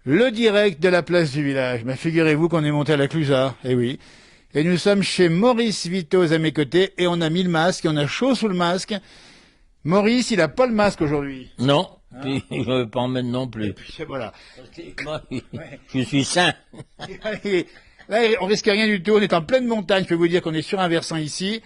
Le direct de la place du village. Mais figurez-vous qu'on est monté à la Clusaz. Eh oui. Et nous sommes chez Maurice Vitoz à mes côtés et on a mis le masque, et on a chaud sous le masque. Maurice, il a pas le masque aujourd'hui. Non, puis je ne vais pas en mettre non plus. Puis, voilà. Parce que moi, je suis sain. Là, on risque rien du tout. On est en pleine montagne. Je peux vous dire qu'on est sur un versant ici.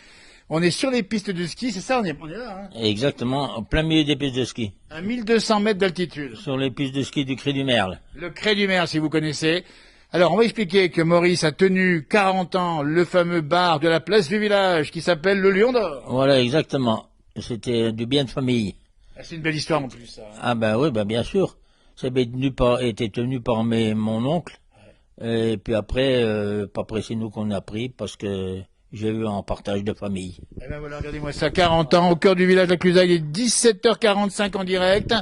On est sur les pistes de ski. C'est ça, on est là. Hein. Exactement, en plein milieu des pistes de ski. À 1200 mètres d'altitude. Sur les pistes de ski du Cré du Merle. Le Cré du Merle, si vous connaissez. Alors, on va expliquer que Maurice a tenu 40 ans le fameux bar de la place du village qui s'appelle le Lion d'Or. Voilà, exactement. C'était du bien de famille. Ah, c'est une belle histoire en plus, ça. Ah ben oui, ben bien sûr. Ça avait été tenu par mon oncle. Et puis après c'est nous qu'on a pris parce que j'ai eu un partage de famille. Et ben voilà, regardez-moi ça, 40 ans, au cœur du village de la Clusaz, il est 17h45 en direct.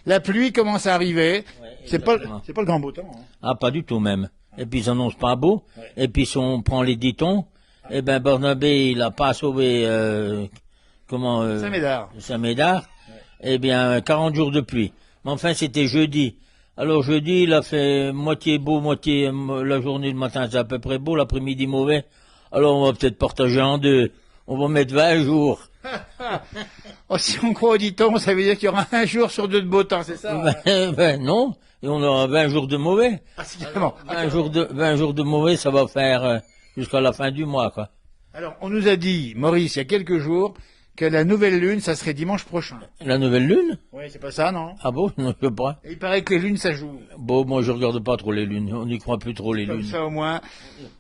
La pluie commence à arriver. Ouais, c'est pas le grand beau temps. Hein. Ah, pas du tout même. Et puis ils s'annoncent pas beau. Ouais. Et puis si on prend les ditons, eh ben Barnabé, il a pas sauvé Saint-Médard. Saint-Médard. Ouais. Eh bien 40 jours de pluie. Mais enfin c'était jeudi. Alors jeudi, il a fait moitié beau, moitié la journée, le matin c'est à peu près beau, l'après-midi mauvais. Alors on va peut-être partager en deux. On va mettre 20 jours. Oh, si on croit au dit-on, ça veut dire qu'il y aura un jour sur deux de beau temps, c'est ça? Ben non, et on aura 20 jours de mauvais. Ah, c'est carrément. 20 jours de mauvais, ça va faire jusqu'à la fin du mois, quoi. Alors, on nous a dit, Maurice, il y a quelques jours, que la nouvelle lune, ça serait dimanche prochain. La nouvelle lune? Oui, c'est pas ça, non? Ah bon? Non, je sais pas. Et il paraît que les lunes, ça joue. Bon, moi je regarde pas trop les lunes, on n'y croit plus trop les Comme lunes. ça, au moins.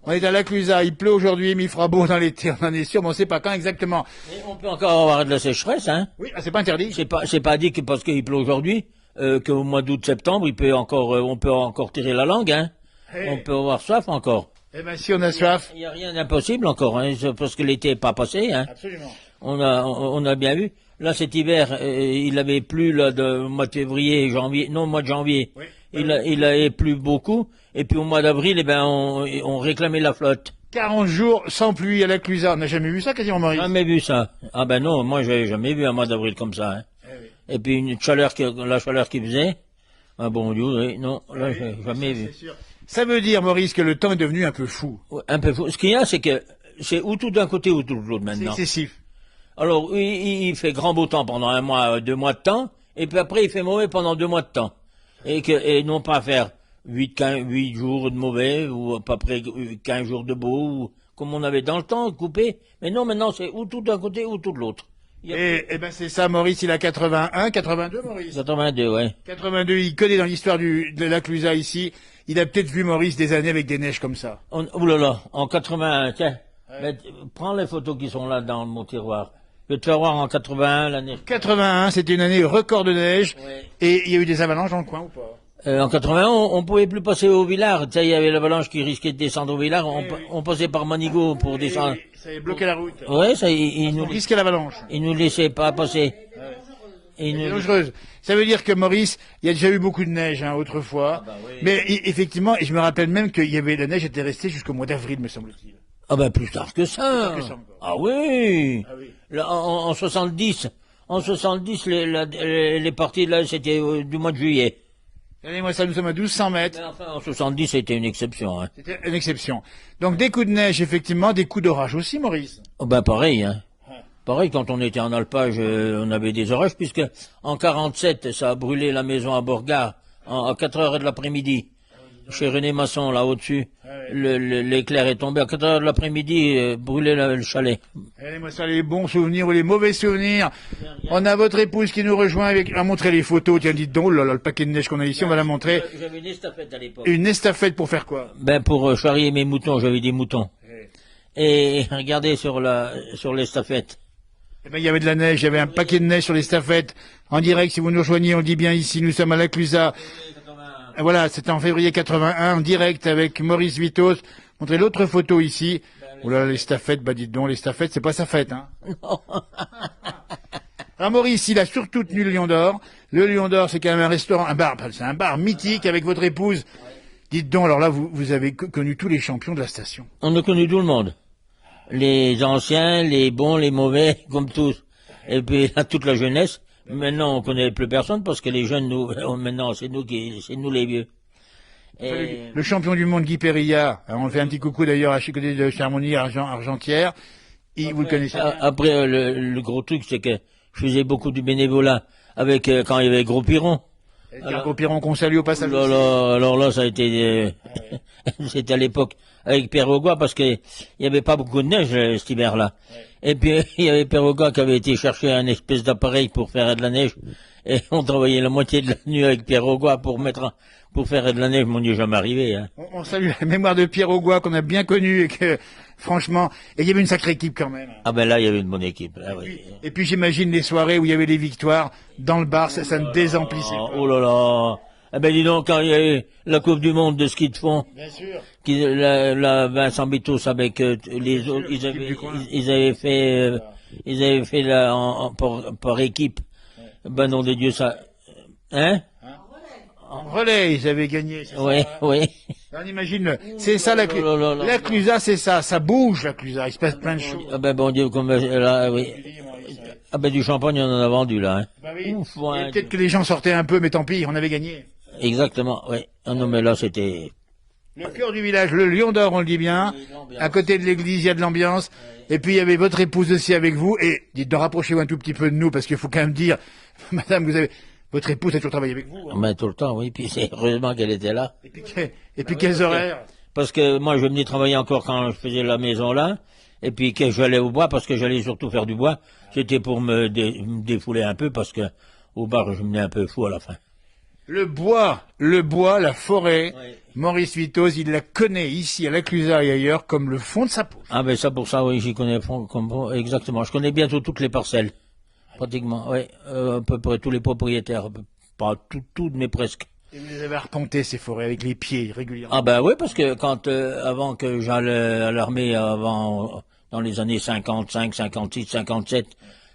On est à la Clusaz, il pleut aujourd'hui, mais il fera beau dans l'été, on en est sûr, mais on sait pas quand exactement. Mais on peut encore avoir de la sécheresse, hein? Oui, c'est pas interdit. C'est pas dit que parce qu'il pleut aujourd'hui, qu'au mois d'août-septembre, on peut encore tirer la langue, hein? Hey. On peut avoir soif encore. Eh ben, si on a soif. Il y a rien d'impossible encore, hein, parce que l'été n'est pas passé, hein. Absolument. On a bien vu. Là, cet hiver, il avait plu là de mois de février, janvier, non, mois de janvier. Oui. Il avait plu beaucoup. Et puis au mois d'avril, eh ben, on réclamait la flotte. 40 jours sans pluie à la Clusaz. On n'a jamais vu ça, quasiment, Maurice. Jamais vu ça. Ah ben non, moi j'ai jamais vu un mois d'avril comme ça. Hein. Eh oui. Et puis la chaleur qui faisait. Ah bon Dieu, oui, non, là j'ai jamais vu. C'est sûr. Ça veut dire, Maurice, que le temps est devenu un peu fou. Ouais, un peu fou. Ce qu'il y a, c'est que c'est ou tout d'un côté ou tout de l'autre C'est maintenant. excessif. Alors, il fait grand beau temps pendant un mois, 2 mois de temps, et puis après, il fait mauvais pendant 2 mois de temps. Et non pas faire 8 jours de mauvais, ou à peu près 15 jours de beau, ou, comme on avait dans le temps, coupé. Mais non, maintenant, c'est ou tout d'un côté ou tout de l'autre. Et ben, c'est ça, Maurice, il a 81, 82, Maurice. 82, ouais. 82, il connaît dans l'histoire de la Clusaz ici. Il a peut-être vu, Maurice, des années avec des neiges comme ça. Ouh là là, en 81, tiens, prends les photos qui sont là dans mon tiroir. Je vais te faire voir en 81 l'année. 81, c'était une année record de neige. Ouais. Et il y a eu des avalanches dans le coin ou pas? En 81, on pouvait plus passer au villard. Tu sais, il y avait l'avalanche qui risquait de descendre au villard. On passait par Manigot pour descendre. Ça avait bloqué la route. Ouais, ça, On risquait l'avalanche. il nous laissait pas passer. Et C'est dangereuse. Ça veut dire que Maurice, il y a déjà eu beaucoup de neige hein, autrefois. Ah bah oui. Mais effectivement, et je me rappelle même que la neige était restée jusqu'au mois d'avril, me semble-t-il. Ah ben plus tard que ça. Plus tard que ça encore. Ah oui. Ah oui. Là, en 70, les parties là, c'était du mois de juillet. Regardez-moi ça, nous sommes à 1200 mètres. Mais enfin, en 70, c'était une exception. Hein. C'était une exception. Donc des coups de neige, effectivement, des coups d'orage aussi, Maurice. Oh ben pareil, hein. Ouais. Pareil, quand on était en alpage, on avait des orages, puisque en 47, ça a brûlé la maison à Borgard, à 4 heures de l'après-midi. Chez René Masson, là au-dessus, l'éclair est tombé à 4 heures de l'après-midi, brûlé le chalet. Regardez-moi ça, les bons souvenirs ou les mauvais souvenirs. On a votre épouse qui nous rejoint à montrer les photos. Tiens, dites donc, oh là, là, le paquet de neige qu'on a ici, on va la montrer. J'avais une estafette à l'époque. Une estafette pour faire quoi? Ben pour charrier mes moutons, j'avais des moutons. Et regardez sur l'estafette. Eh ben, il y avait de la neige, il y avait un paquet de neige sur l'estafette. En direct, si vous nous rejoignez, on le dit bien ici, nous sommes à la Clusaz. Et voilà, c'était en février 81, en direct avec Maurice Vitoz. Montrez l'autre photo ici. Oh là là, l'estafette, bah dites donc, l'estafette, c'est pas sa fête, hein. Alors Maurice, il a surtout tenu le Lion d'Or. Le Lion d'Or, c'est quand même un restaurant, un bar, c'est un bar mythique avec votre épouse. Dites donc, alors là, vous avez connu tous les champions de la station. On a connu tout le monde. Les anciens, les bons, les mauvais, comme tous. Et puis là, toute la jeunesse. Maintenant, on connaît plus personne parce que les jeunes, maintenant, c'est nous les vieux. Et Le champion du monde Guy Perilla, on fait un petit coucou d'ailleurs à côté de Chamonix, Argentière. Vous le connaissez bien. après, le gros truc, c'est que je faisais beaucoup du bénévolat avec quand il y avait Gros Piron. Gros Piron qu'on salue au passage. Oh là là, alors là, ça a été, c'était à l'époque avec Pierre Augois parce que il y avait pas beaucoup de neige cet hiver-là. Et puis il y avait Pierre Augois qui avait été chercher un espèce d'appareil pour faire de la neige. Et on travaillait la moitié de la nuit avec Pierre Augois pour faire de la neige. Mon Dieu, jamais arrivé. Hein. On salue la mémoire de Pierre Augois qu'on a bien connu et que, franchement, et il y avait une sacrée équipe quand même. Ah ben là, il y avait une bonne équipe. Ah, oui. Et puis j'imagine les soirées où il y avait les victoires dans le bar, ça ne désemplissait pas. Oh là là. Eh ben dis donc, quand il y a eu la Coupe du Monde de ski de fond, Bien sûr. la Vincent Bitos avec les autres, ils avaient fait par équipe. Ben nom de Dieu, ça, hein? En relais, ils avaient gagné. Oui, oui. On imagine, c'est ça la Clusa. là. La Clusa, c'est ça bouge la Clusa, il se passe plein de choses. Ah ben bon Dieu, comme là, oui. Ah ben du champagne, on en a vendu là. Hein. Bah oui. Ouf, ouais. Et peut-être que les gens sortaient un peu, mais tant pis, on avait gagné. Exactement, oui. Ah non mais là c'était. Le cœur du village, le Lion d'Or, on le dit bien. À côté de l'église, il y a de l'ambiance. Et puis il y avait votre épouse aussi avec vous. Et dites de rapprochez-vous un tout petit peu de nous, parce qu'il faut quand même dire, madame, votre épouse a toujours travaillé avec vous. Hein. Ben tout le temps, oui. Puis c'est heureusement qu'elle était là. Et puis quels horaires? Parce que moi, je venais travailler encore quand je faisais la maison là. Et puis que j'allais au bois, parce que j'allais surtout faire du bois. C'était pour me défouler un peu, parce que au bar, je venais un peu fou à la fin. Le bois, la forêt, Oui. Maurice Vitoz, il la connaît ici à la Clusa et ailleurs comme le fond de sa poche. Ah ben ça pour ça, oui, j'y connais exactement. Je connais bientôt toutes les parcelles, pratiquement, oui, à peu près tous les propriétaires, pas toutes, mais presque. Et vous les avez arpentés, ces forêts, avec les pieds, régulièrement. Ah ben oui, parce que quand avant que j'allais à l'armée, dans les années 55, 56, 57,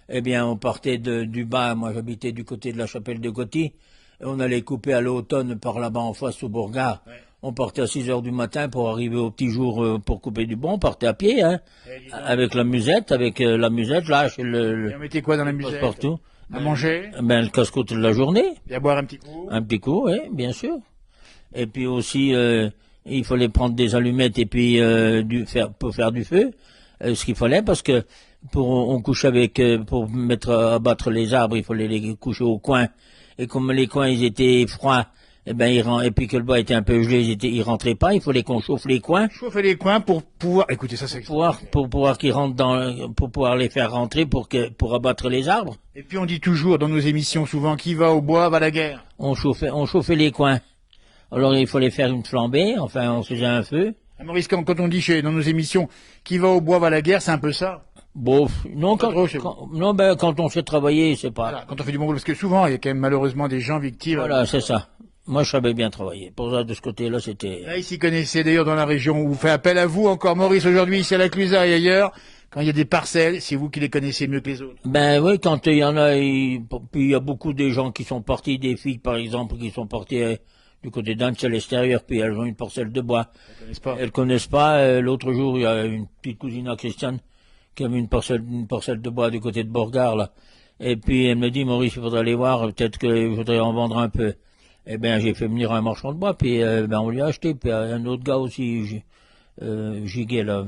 eh bien on partait du bas. Moi j'habitais du côté de la chapelle de Gotti. Et on allait couper à l'automne par là-bas en face au Bourgard. Ouais. On partait à 6 heures du matin pour arriver au petit jour pour couper du bois. On partait à pied, hein, avec la musette, là, chez Et on mettait quoi dans la musette? Partout. À manger? Ben, le casse-croûte de la journée. Et à boire un petit coup? Un petit coup, oui, bien sûr. Et puis aussi, il fallait prendre des allumettes et puis pour faire du feu. Ce qu'il fallait, parce que on couchait pour abattre les arbres, il fallait les coucher au coin. Et comme les coins ils étaient froids, et puis que le bois était un peu gelé, ils rentraient pas. Il fallait qu'on chauffe les coins. Chauffer les coins pour pouvoir. Écoutez, ça c'est. Pour pouvoir qu'ils rentrent pour pouvoir les faire rentrer pour abattre les arbres. Et puis on dit toujours dans nos émissions souvent qui va au bois va à la guerre. On chauffait les coins. Alors il fallait faire une flambée. Enfin, on faisait un feu. Maurice, quand on dit dans nos émissions qui va au bois va à la guerre, c'est un peu ça. Bon, non, quand on fait travailler, c'est pas. Voilà, quand on fait du bon boulot, parce que souvent, il y a quand même malheureusement des gens victimes. Voilà, c'est ça. Moi, je savais bien travailler. Pour ça, de ce côté-là, c'était. Là, ils s'y connaissaient d'ailleurs dans la région où vous fait appel à vous encore, Maurice, aujourd'hui, ici à la Clusa et ailleurs. Quand il y a des parcelles, c'est vous qui les connaissez mieux que les autres. Ben oui, quand il y en a, puis il y a beaucoup de gens qui sont partis, des filles, par exemple, qui sont parties du côté d'Anse à l'extérieur, puis elles ont une parcelle de bois. Elles connaissent pas. L'autre jour, il y a une petite cousine à Christiane qui avait une parcelle de bois du côté de Bourgard, là. Et puis, elle me dit, Maurice, il faudrait aller voir, peut-être que je voudrais en vendre un peu. Eh bien, j'ai fait venir un marchand de bois, puis on lui a acheté, puis un autre gars aussi, Giguet, là.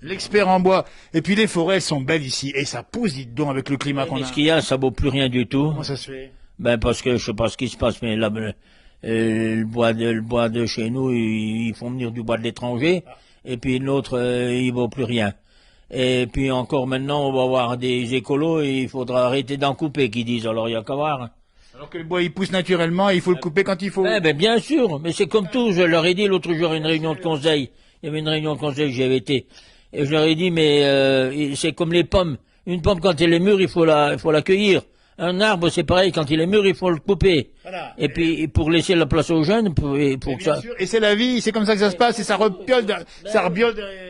L'expert en bois. Et puis les forêts, elles sont belles ici. Et ça pousse, dites donc, avec le climat qu'on a. Mais ce qu'il y a, ça vaut plus rien du tout. Comment ça se fait? Ben, parce que je sais pas ce qui se passe, mais là, le bois de chez nous, ils font venir du bois de l'étranger, et puis l'autre, il vaut plus rien. Et puis encore maintenant, on va avoir des écolos et il faudra arrêter d'en couper, qu'ils disent. Alors il y a qu'à voir. Alors que le bois, il pousse naturellement et il faut le couper quand il faut. Eh ben bien sûr, mais c'est comme tout. Je leur ai dit l'autre jour à une réunion de conseil. Il y avait une réunion de conseil, j'y avais été. Et je leur ai dit, mais c'est comme les pommes. Une pomme, quand elle est mûre, il faut la cueillir. Un arbre, c'est pareil, quand il est mûr, il faut le couper. Voilà. Et puis, pour laisser la place aux jeunes, pour que ça... Sûr. Et c'est la vie, c'est comme ça que ça se passe, et ça rebiole,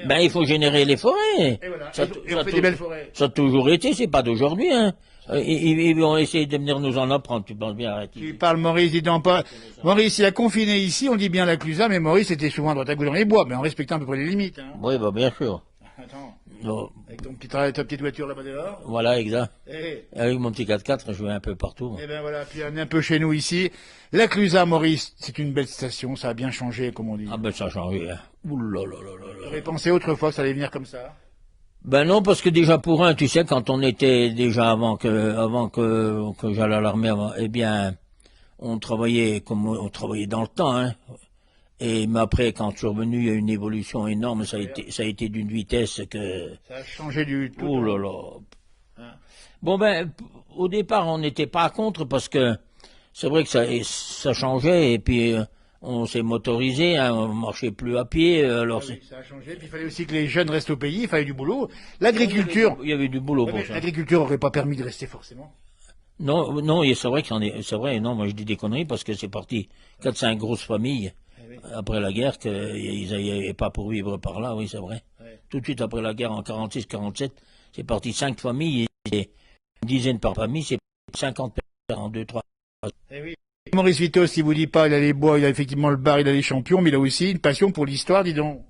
Ben, il faut générer les forêts. Et voilà. Et on fait des belles forêts. Ça a toujours été, c'est pas d'aujourd'hui, hein. Ils vont essayer de venir nous en apprendre, tu penses bien, arrête. Tu parles, Maurice, dis donc pas. Maurice, il a confiné ici, on dit bien la Clusa, mais Maurice était souvent à droite à gauche dans les bois, mais en respectant à peu près les limites, hein. Oui, bah, bien sûr. Attends. Non, Avec ta petite voiture là-bas dehors. voilà, exact. Eh, Avec mon petit 4x4, je vais un peu partout. Moi. eh ben voilà, puis on est un peu chez nous ici. La Clusaz, Maurice, c'est une belle station, ça a bien changé, comme on dit. Ah ben ça a changé. Hein. Ouh là là là là là. J'aurais pensé autrefois que ça allait venir comme ça. Ben non, parce que déjà pour un, tu sais, quand on était déjà avant que j'aille à l'armée, eh bien, on travaillait comme on travaillait dans le temps, hein. Mais après, quand je suis revenu, il y a une évolution énorme. Ça a été d'une vitesse que. Ça a changé du tout. Oh là là. Bon ben, au départ, on n'était pas contre parce que c'est vrai que ça changeait et puis on s'est motorisé, hein, on marchait plus à pied. Alors Oui, ça a changé. Puis il fallait aussi que les jeunes restent au pays, il fallait du boulot. L'agriculture. il y avait du boulot pour ça. L'agriculture aurait pas permis de rester forcément. Non, non, et c'est vrai c'est vrai, non, moi je dis des conneries parce que c'est parti 4-5 grosses familles après la guerre qu'ils n'avaient pas pour vivre par là, oui, c'est vrai. Ouais. Tout de suite après la guerre en 46-47, c'est parti 5 familles et une dizaine par famille, c'est 50 personnes en 2-3. Eh oui. Maurice Vitos, il vous dit pas, il a les bois, il a effectivement le bar, il a les champions, mais il a aussi une passion pour l'histoire, dis donc.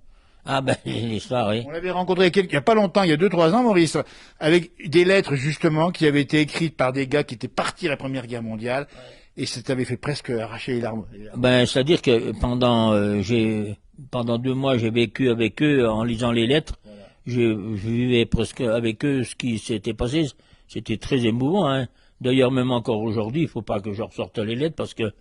Ah ben, l'histoire, oui. On l'avait rencontré il y a pas longtemps, il y a 2-3 ans, Maurice, avec des lettres justement qui avaient été écrites par des gars qui étaient partis à la Première Guerre mondiale, et ça t'avait fait presque arracher les larmes. Ben, c'est-à-dire que pendant 2 mois, j'ai vécu avec eux en lisant les lettres. Je vivais presque avec eux ce qui s'était passé. C'était très émouvant, hein. D'ailleurs, même encore aujourd'hui, il faut pas que je ressorte les lettres parce que...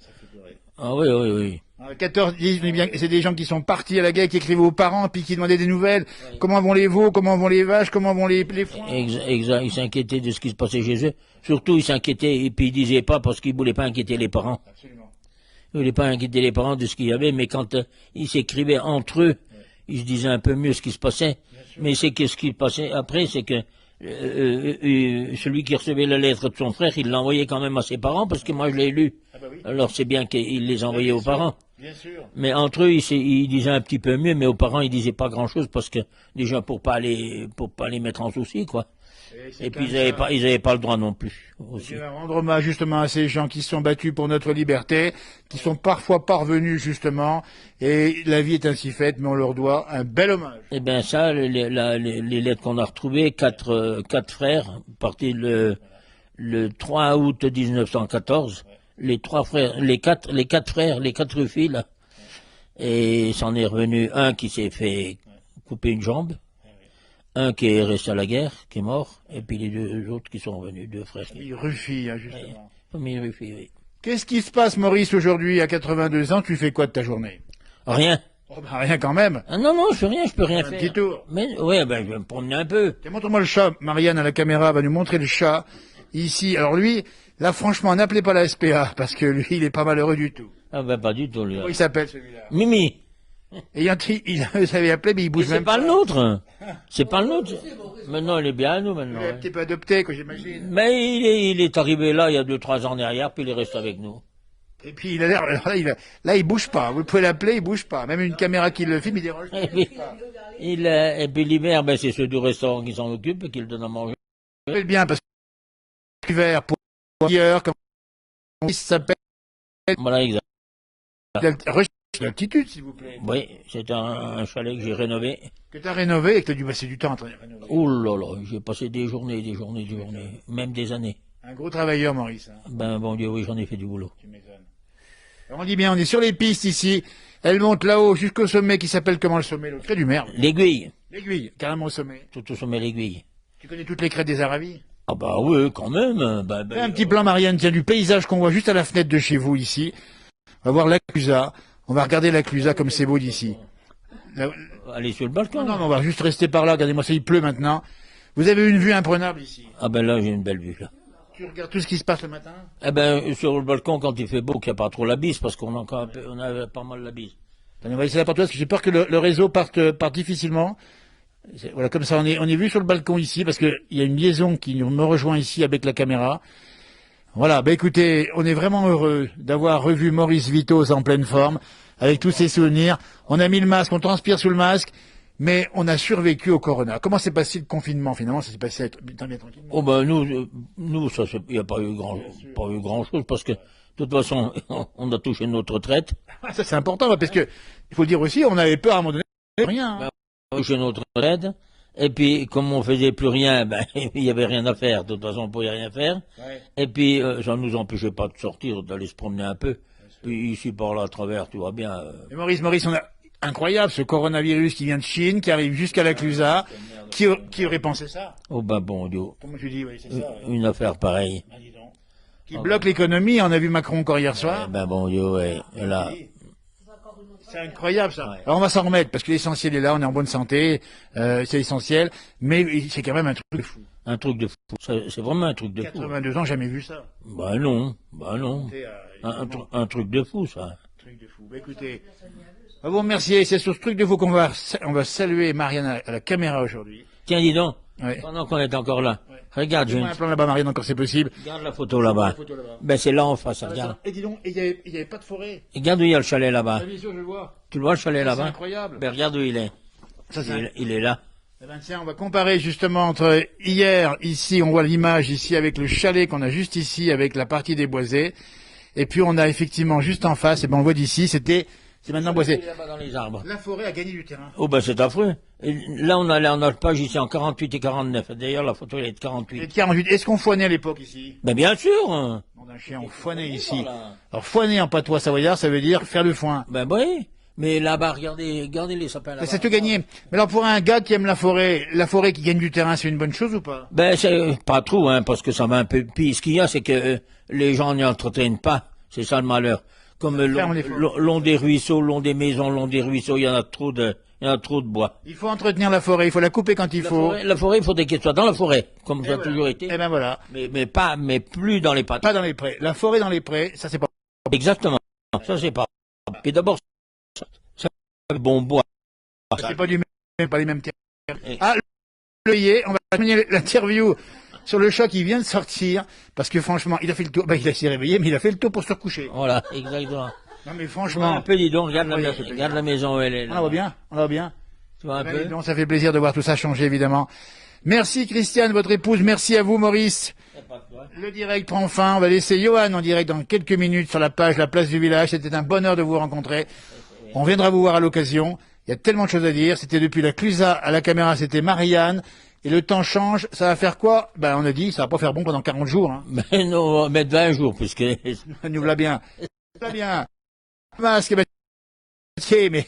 Ah oui, oui, oui. 14, c'est des gens qui sont partis à la guerre, qui écrivaient aux parents, puis qui demandaient des nouvelles. Oui. Comment vont les veaux, comment vont les vaches, comment vont les foins. Exact, ils s'inquiétaient de ce qui se passait chez eux. Surtout, ils s'inquiétaient, et puis ils disaient pas parce qu'ils voulaient pas inquiéter les parents. Absolument. Ils voulaient pas inquiéter les parents de ce qu'il y avait, mais quand ils s'écrivaient entre eux, ils se disaient un peu mieux ce qui se passait. Mais c'est que ce qui passait après, c'est que celui qui recevait la lettre de son frère, il l'envoyait quand même à ses parents, parce que moi je l'ai lu. Ah bah oui. Alors c'est bien qu'il les envoyait aux parents. Bien sûr. Mais entre eux, ils disaient un petit peu mieux, mais aux parents, ils disaient pas grand-chose, parce que déjà pour pas les mettre en souci, quoi. Et puis ils avaient pas le droit non plus. Aussi. On va rendre hommage justement à ces gens qui se sont battus pour notre liberté, qui sont parfois parvenus justement, et la vie est ainsi faite, mais on leur doit un bel hommage. Eh bien ça, les lettres qu'on a retrouvées, quatre frères, partis le 3 août 1914, les quatre frères, les 4 filles, là, et s'en est revenu un qui s'est fait couper une jambe. Un qui est resté à la guerre, qui est mort, et puis les 2 autres qui sont revenus, 2 frères. Famille Ruffy, hein, justement. Famille Ruffy, oui. Qu'est-ce qui se passe, Maurice, aujourd'hui, à 82 ans? Tu fais quoi de ta journée? Rien. Oh, bah, rien quand même. Ah non, je fais rien, je peux rien faire. Un petit tour. Mais, ouais, ben, je vais me promener un peu. Tiens, montre-moi le chat. Marianne, à la caméra, va nous montrer le chat. Ici. Alors lui, là, franchement, n'appelez pas la SPA, parce que lui, il est pas malheureux du tout. Ah ben, pas du tout, lui. Comment il s'appelle, celui-là? Mimi. Et il savait appeler, mais il bouge même pas. C'est pas le nôtre. C'est pas le nôtre. Maintenant, il est bien à nous, maintenant. Il est un petit peu adopté, quoi, j'imagine. Mais il est arrivé là, il y a 2-3 ans derrière, puis il est resté avec nous. Et puis, il a l'air, là, il bouge pas. Vous pouvez l'appeler, il bouge pas. Même une caméra qui le filme, il déroge. Et puis l'hiver, ben, c'est ceux du restaurant qui s'en occupent et qui le donnent à manger. C'est bien, parce que l'hiver, pour ailleurs, comme il s'appelle. Voilà, exact. L'altitude, s'il vous plaît. Oui, c'est un chalet que j'ai rénové. Que tu as rénové et que tu as dû passer du temps à rénover. Oh là là, j'ai passé des journées, même des années. Un gros travailleur, Maurice. Hein. Ben bon Dieu, oui, j'en ai fait du boulot. Tu m'étonnes. Alors on dit bien, on est sur les pistes ici. Elle monte là-haut jusqu'au sommet qui s'appelle comment le sommet? Le crêt du Merle. L'aiguille. L'aiguille, carrément au sommet. Tout au sommet l'aiguille. Tu connais toutes les crêtes des Aravis? Ah bah oui, quand même. Un petit plan, Marianne, tiens, du paysage qu'on voit juste à la fenêtre de chez vous ici. On va voir la Clusaz. On va regarder la Clusaz comme c'est beau d'ici. Allez sur le balcon. Non, on va juste rester par là. Regardez-moi ça, il pleut maintenant. Vous avez une vue imprenable ici. Ah ben là, j'ai une belle vue, là. Tu regardes tout ce qui se passe le matin? Eh ben, sur le balcon, quand il fait beau, qu'il n'y a pas trop la bise, parce qu'on a encore on a pas mal la bise. On va essayer la porte parce que j'ai peur que le réseau parte difficilement. Voilà, comme ça, on est vu sur le balcon ici, parce qu'il y a une liaison qui me rejoint ici avec la caméra. Voilà, bah écoutez, on est vraiment heureux d'avoir revu Maurice Vitos en pleine forme, avec tous ses souvenirs. On a mis le masque, on transpire sous le masque, mais on a survécu au corona. Comment s'est passé le confinement finalement? Ça s'est passé bien tranquillement. Oh ben nous ça il n'y a pas eu grand chose parce que de toute façon on a touché notre retraite. Ça c'est important parce que il faut le dire aussi, on avait peur à un moment donné de rien. On a touché notre retraite Et puis, comme on faisait plus rien, ben, il y avait rien à faire. De toute façon, on pouvait rien faire. Ouais. Et puis, ça nous empêchait pas de sortir, d'aller se promener un peu. Puis ici, par là, à travers, tout va bien. Et Maurice, on a incroyable ce coronavirus qui vient de Chine, qui arrive jusqu'à la Clusaz. Qui aurait pensé ça? Oh ben bon Dieu, Comment tu dis, oui, c'est ça. une affaire pareille. Ah, dis donc. Qui bloque l'économie. On a vu Macron encore hier soir. Ben bon Dieu, ouais. Et là, C'est incroyable ça. Alors on va s'en remettre parce que l'essentiel est là, on est en bonne santé, c'est essentiel, mais c'est quand même un truc de fou. un truc de fou. C'est vraiment un truc de fou. 82 ans, jamais vu ça. Ben non, ben non. Un truc de fou, ça. Truc de fou. Bah, écoutez, on va vous remercier. C'est sur ce truc de fou qu'on va saluer Marianne à la caméra aujourd'hui. Tiens, dis donc, Ouais. pendant qu'on est encore là, regarde, Fais-moi un plan là-bas, Marianne, encore c'est possible. regarde la photo là-bas. La photo là-bas. Ben c'est là en face, regarde. Et dis donc, il y avait pas de forêt. Regarde où il y a le chalet là-bas. Ah, bien sûr, je le vois. Tu le vois le chalet C'est là-bas? incroyable. Ben regarde où il est. Ça, c'est Il est là. Eh ben tiens, on va comparer justement entre hier, ici, on voit l'image ici avec le chalet qu'on a juste ici avec la partie des boisés. Et puis on a effectivement juste en face, et ben on voit d'ici, c'est maintenant boisé. Il est là-bas dans les arbres. La forêt a gagné du terrain. Oh ben c'est affreux. Et là on a notre page ici en 48 et 49. D'ailleurs la photo elle est de 48. Et 48. Est-ce qu'on foinait à l'époque ici? Ben bien sûr. Hein. Nom d'un chien, on foinait ici. Voilà. Alors foiner en patois savoyard, ça veut dire faire le foin. Ben oui. Mais là-bas regardez les sapins là-bas. C'est tout gagné. Mais alors pour un gars qui aime la forêt qui gagne du terrain, c'est une bonne chose ou pas? Ben c'est pas trop hein parce que ça va un peu. Puis ce qu'il y a c'est que les gens n'y entretiennent pas. C'est ça le malheur. Comme Ferme les forêts. long des ruisseaux, long des maisons, long des ruisseaux, il y en a trop de bois. Il faut entretenir la forêt, il faut la couper quand il faut. La forêt, il faudrait qu'elle soit dans la forêt, comme ça a toujours été. Eh ben voilà. Mais plus dans les pattes. Pas dans les prés. La forêt dans les prés, ça c'est pas. Exactement. Ça, c'est pas. Et d'abord, ça, bon bois. C'est pas du même, pas les mêmes terres. Et- Ah, le yé, on va terminer l'interview sur le choc qui vient de sortir, parce que franchement, il a fait le tour, il s'est réveillé, mais il a fait le tour pour se recoucher. Voilà, exactement. Non mais Un franchement, peu, dis donc, regarde Oui, la, c'est plaisir. regarde la maison où elle est on là. la voit bien, on la voit bien. Tu vois un Ben, peu? dis donc, ça fait plaisir de voir tout ça changer, évidemment. Merci Christiane, votre épouse, merci à vous Maurice. Le direct prend fin, on va laisser Johan en direct dans quelques minutes sur la page La Place du Village, c'était un bonheur de vous rencontrer. On viendra vous voir à l'occasion, il y a tellement de choses à dire, c'était depuis la Clusaz à la caméra, c'était Marianne, et le temps change, ça va faire quoi? Ben on a dit, ça va pas faire bon pendant 40 jours, hein. Mais non, on va mettre 20 jours, puisque... Nous voilà bien. Voilà bien. Masque, ben, tiens, mais,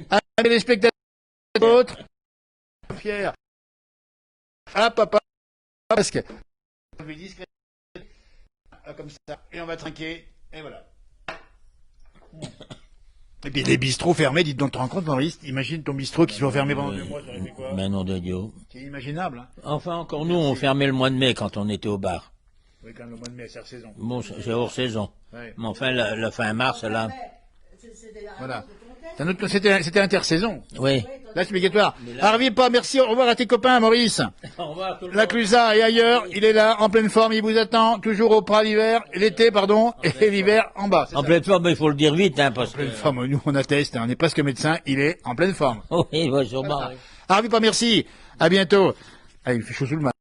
avec les spectateurs autres, Pierre. Ah, papa, masque. Ah, comme ça. Et on va trinquer. Et voilà. Et puis les bistrots fermés, dites donc, tu te rends compte, Maurice? Imagine ton bistrot qui soit fermé pendant 2 mois, ça aurait fait quoi? Mais non de Dieu. C'est inimaginable, hein. Enfin, encore nous, on fermait le mois de mai quand on était au bar. Oui, quand même, le mois de mai, c'est hors saison. Bon, c'est hors saison. Ouais. Mais enfin, la fin mars, là... Voilà. C'était intersaison. Oui. Là, c'est obligatoire. Arrivez pas, merci, au revoir à tes copains, Maurice. Au revoir tout le La Clusaz et ailleurs, il est là, en pleine forme, il vous attend, toujours au pras l'hiver, l'été, pardon, et l'hiver en bas. En pleine forme, il faut le dire vite, hein, parce En que... pleine forme, nous on atteste, hein, on est presque médecin, il est en pleine forme. Oui, sûrement. Arrivez pas, merci, à bientôt. Ah, il fait chaud sous le masque.